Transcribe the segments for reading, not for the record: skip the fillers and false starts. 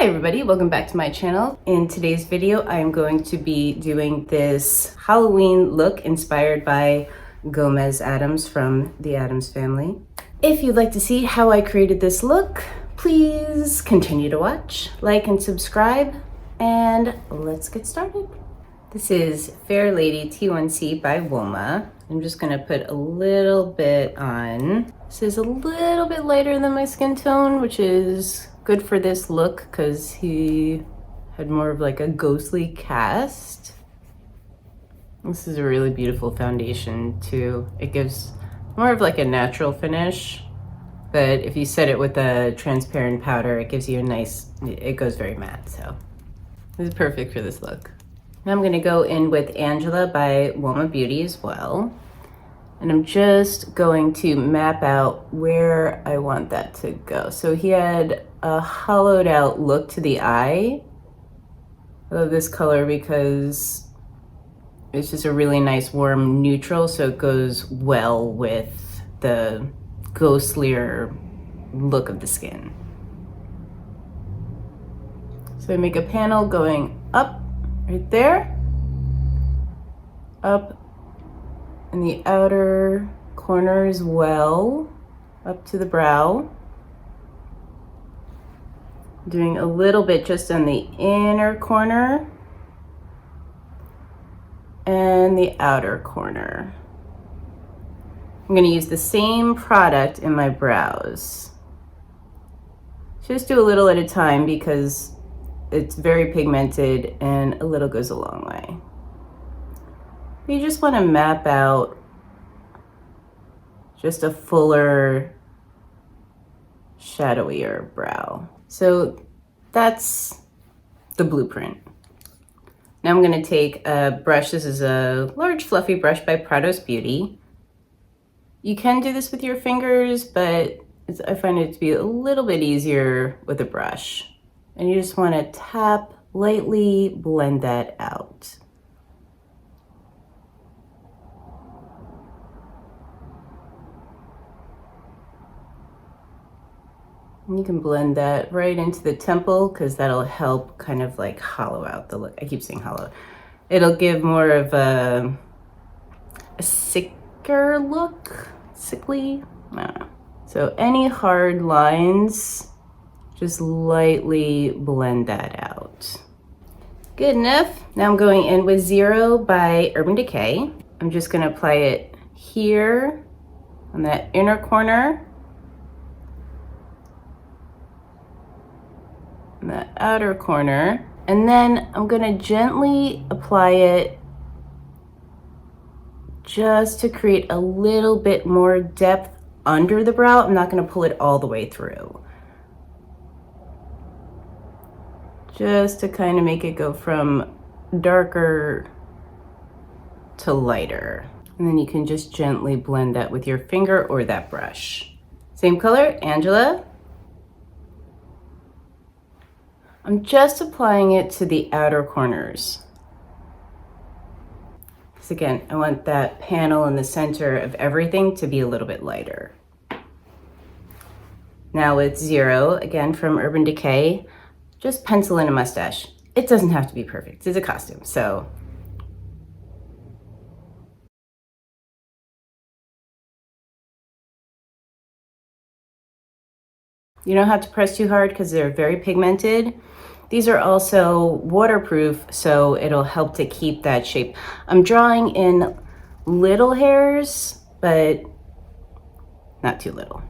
Hi everybody, welcome back to my channel. In today's video, I am going to be doing this Halloween look inspired by Gomez Addams from the Addams family. If you'd like to see how I created this look, please continue to watch, like and subscribe, and let's get started. This is Fair Lady T1C by Wilma. I'm just gonna put a little bit on. This is a little bit lighter than my skin tone, which is good for this look because he had more of like a ghostly cast. This is a really beautiful foundation too. It gives more of like a natural finish, but if you set it with a transparent powder, it gives you a nice, it goes very matte, so this is perfect for this look. Now I'm gonna go in with Angela by Wilma Beauty as well. And I'm just going to map out where I want that to go. So he had a hollowed out look to the eye. I love this color because it's just a really nice warm neutral, so it goes well with the ghostlier look of the skin. So I make a panel going up right there, up in the outer corner as well, up to the brow. Doing a little bit just on the inner corner and the outer corner. I'm gonna use the same product in my brows. Just do a little at a time because it's very pigmented and a little goes a long way. You just want to map out just a fuller, shadowier brow. So that's the blueprint. Now I'm going to take a brush. This is a large fluffy brush by Prados Beauty. You can do this with your fingers, but I find it to be a little bit easier with a brush. And you just want to tap, lightly blend that out. And you can blend that right into the temple because that'll help kind of like hollow out the look. I keep saying hollow. It'll give more of a sicker look, sickly, I don't know. So any hard lines, just lightly blend that out. Good enough. Now I'm going in with Zero by Urban Decay. I'm just gonna apply it here on that inner corner, the outer corner, and then I'm gonna gently apply it just to create a little bit more depth under the brow. I'm not gonna pull it all the way through. Just to kind of make it go from darker to lighter. And then you can just gently blend that with your finger or that brush. Same color, Angela. I'm just applying it to the outer corners. Because again, I want that panel in the center of everything to be a little bit lighter. Now with Zero, again from Urban Decay, just pencil in a mustache. It doesn't have to be perfect, it's a costume, so. You don't have to press too hard because they're very pigmented. These are also waterproof, so it'll help to keep that shape. I'm drawing in little hairs, but not too little.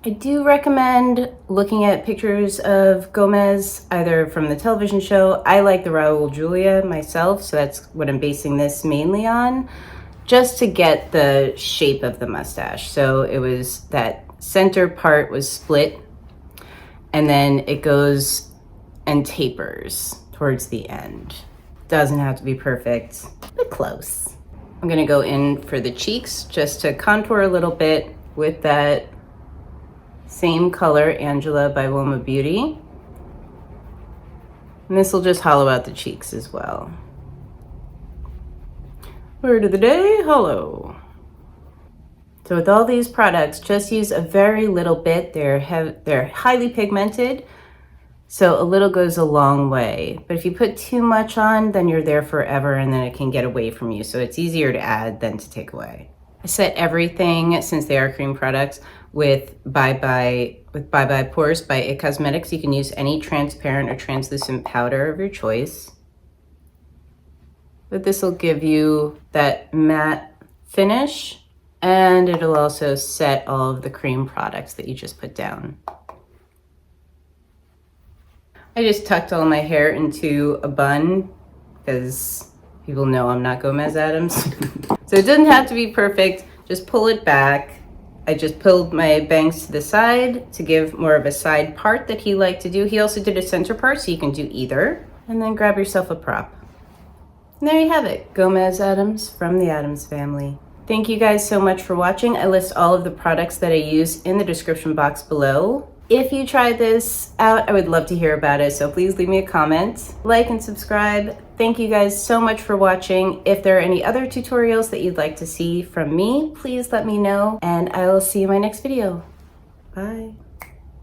I do recommend looking at pictures of Gomez, either from the television show. I like the Raul Julia myself, so that's what I'm basing this mainly on, just to get the shape of the mustache. So it was that center part was split, and then it goes and tapers towards the end. Doesn't have to be perfect, but close. I'm gonna go in for the cheeks just to contour a little bit with that same color, Angela by Wilma Beauty. And this will just hollow out the cheeks as well. Word of the day, hollow. So with all these products, just use a very little bit. They're highly pigmented, so a little goes a long way. But if you put too much on, then you're there forever and then it can get away from you. So it's easier to add than to take away. I set everything, since they are cream products, with Bye Bye Pores by It Cosmetics. You can use any transparent or translucent powder of your choice. But this will give you that matte finish, and it'll also set all of the cream products that you just put down. I just tucked all my hair into a bun because people know I'm not Gomez Addams. So it doesn't have to be perfect, just pull it back. I just pulled my bangs to the side to give more of a side part that he liked to do. He also did a center part, so you can do either. And then grab yourself a prop. And there you have it, Gomez Addams from the Addams family. Thank you guys so much for watching. I list all of the products that I use in the description box below. If you try this out, I would love to hear about it, so please leave me a comment. Like and subscribe. Thank you guys so much for watching. If there are any other tutorials that you'd like to see from me, please let me know, and I will see you in my next video. Bye.